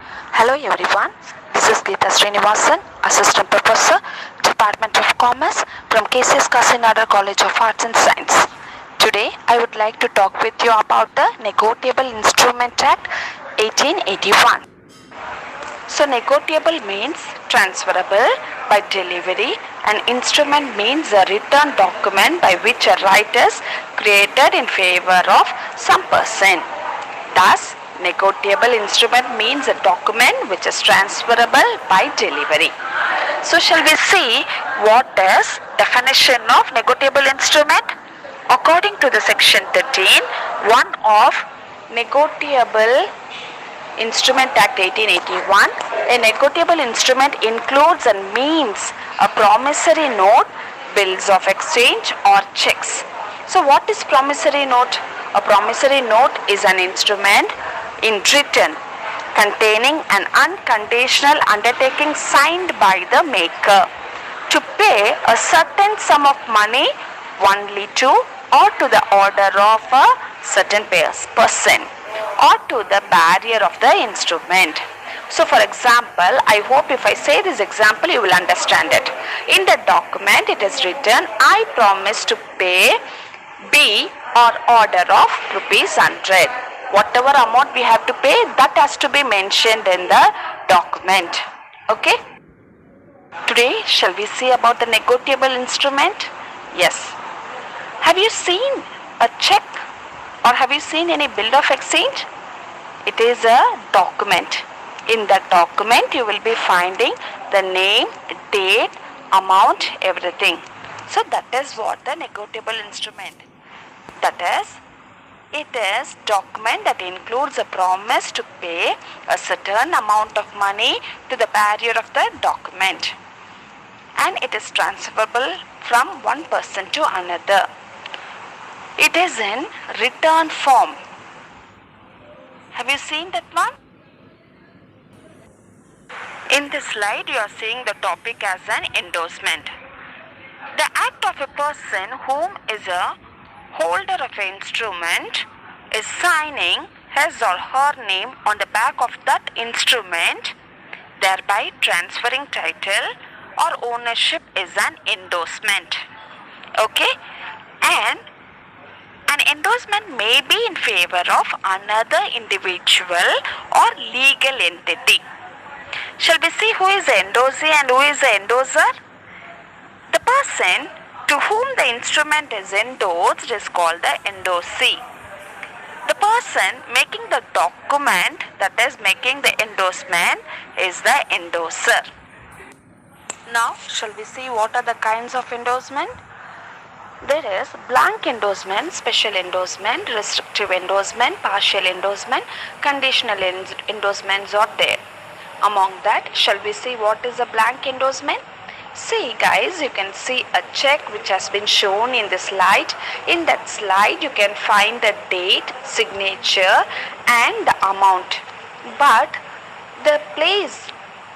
Hello everyone, this is Geeta Srinivasan, Assistant Professor, Department of Commerce from KCS Kasinada College of Arts and Science. Today I would like to talk with you about the Negotiable Instrument Act 1881. So negotiable means transferable by delivery. An instrument means a written document by which a right is created in favor of some person. Thus, negotiable instrument means a document which is transferable by delivery. So shall we see what is definition of negotiable instrument? According to the section 13, one of Negotiable Instrument Act 1881, a negotiable instrument includes and means a promissory note, bills of exchange or checks. So what is promissory note? A promissory note is an instrument in written containing an unconditional undertaking signed by the maker to pay a certain sum of money only to or to the order of a certain person or to the bearer of the instrument. So for example, I hope if I say this example you will understand it. In the document it is written, I promise to pay B or order of rupees 100. Whatever amount we have to pay, that has to be mentioned in the document. Okay. Today shall we see about the negotiable instrument? Yes. Have you seen a check or have you seen any bill of exchange? It is a document. In that document you will be finding the name, date, amount, everything. So that is what the negotiable instrument. That is, it is document that includes a promise to pay a certain amount of money to the bearer of the document, and it is transferable from one person to another. It is in written form. Have you seen that one? In this slide you are seeing the topic as an endorsement. The act of a person whom is a holder of an instrument is signing his or her name on the back of that instrument, thereby transferring title or ownership is an endorsement. Okay? And an endorsement may be in favor of another individual or legal entity. Shall we see who is the endorsee and who is the endorser? The person to whom the instrument is endorsed is called the endorsee. The person making the document, that is making the endorsement, is the endorser. Now, shall we see what are the kinds of endorsement? There is blank endorsement, special endorsement, restrictive endorsement, partial endorsement, conditional endorsements are there. Among that, shall we see what is a blank endorsement? See guys, you can see a check which has been shown in the slide. In that slide, you can find the date, signature and the amount. But the place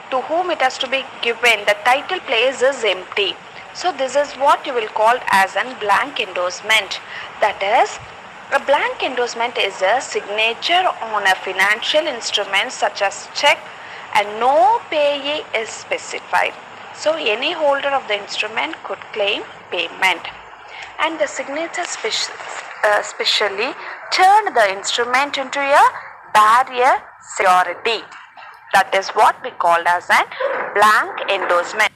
to whom it has to be given, the title place is empty. So this is what you will call as a blank endorsement. That is, a blank endorsement is a signature on a financial instrument such as check and no payee is specified. So any holder of the instrument could claim payment. And the signature specially turn the instrument into a barrier security. That is what we call as a blank endorsement.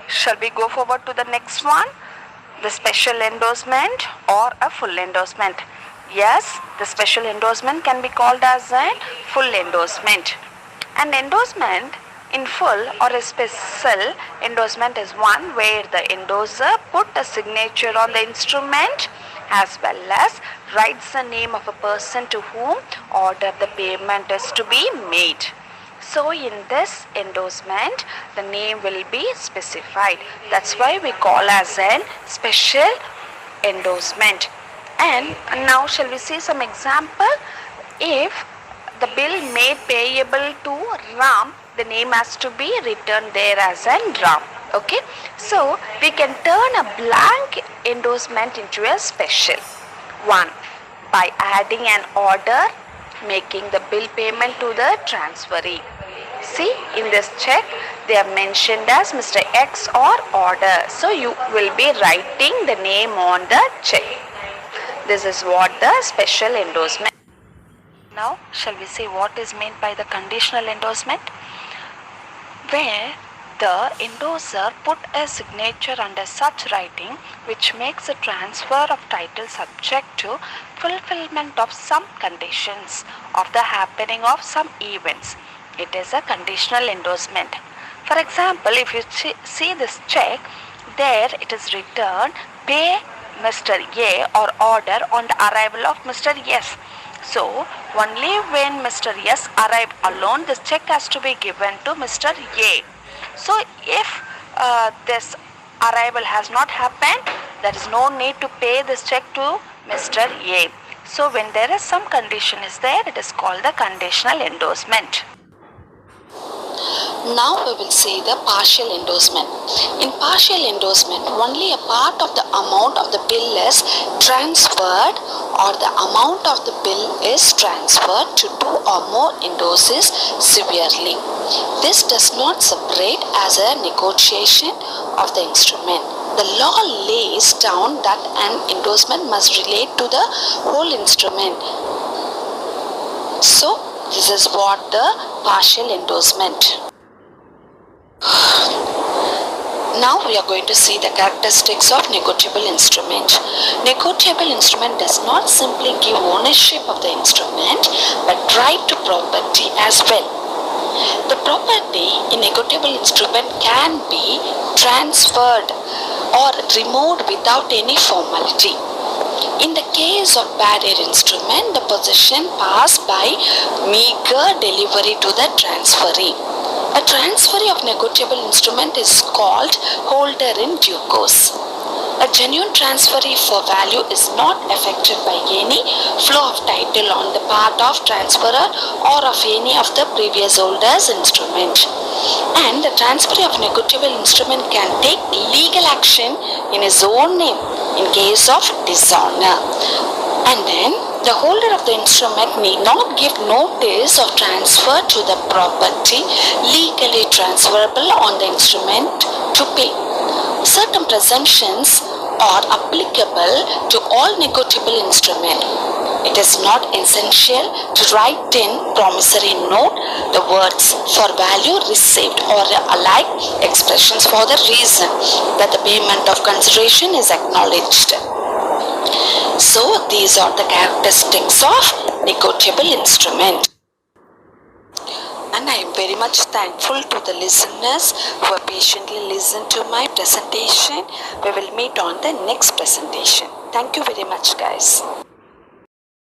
Shall we go forward to the next one? The special endorsement or a full endorsement. Yes, the special endorsement can be called as a full endorsement. An endorsement in full or a special endorsement is one where the endorser put a signature on the instrument as well as writes the name of a person to whom order the payment is to be made. So in this endorsement, the name will be specified. That's why we call as a special endorsement. And now shall we see some example? If the bill made payable to Ram, the name has to be written there as a Ram. Okay, so we can turn a blank endorsement into a special one by adding an order making the bill payment to the transferee. See, in this check, they are mentioned as Mr. X or order. So you will be writing the name on the check. This is what the special endorsement. Now, shall we see what is meant by the conditional endorsement? Where the endorser put a signature under such writing which makes a transfer of title subject to fulfillment of some conditions of the happening of some events. It is a conditional endorsement. For example, if you see this check, there it is written, pay Mr. A or order on the arrival of Mr. S. So, only when Mr. S arrived alone, this check has to be given to Mr. A. So, if this arrival has not happened, there is no need to pay this check to Mr. A. So, when there is some condition is there, it is called the conditional endorsement. Now we will see the partial endorsement. In partial endorsement, only a part of the amount of the bill is transferred or the amount of the bill is transferred to two or more endorsees severely. This does not separate as a negotiation of the instrument. The law lays down that an endorsement must relate to the whole instrument. So, this is what the partial endorsement. Now we are going to see the characteristics of negotiable instrument. Negotiable instrument does not simply give ownership of the instrument but right to property as well. The property in negotiable instrument can be transferred or removed without any formality. In the case of barrier instrument, the possession passed by meager delivery to the transferee. A transferee of negotiable instrument is called holder in due course. A genuine transferee for value is not affected by any flow of title on the part of transferor or of any of the previous holder's instrument. And the transferee of negotiable instrument can take legal action in his own name in case of dishonor. And then the holder of the instrument need not give notice of transfer to the property legally transferable on the instrument to pay. Certain presumptions are applicable to all negotiable instruments. It is not essential to write in promissory note the words for value received or alike expressions for the reason that the payment of consideration is acknowledged. So these are the characteristics of negotiable instrument. And I am very much thankful to the listeners who have patiently listened to my presentation. We will meet on the next presentation. Thank you very much, guys.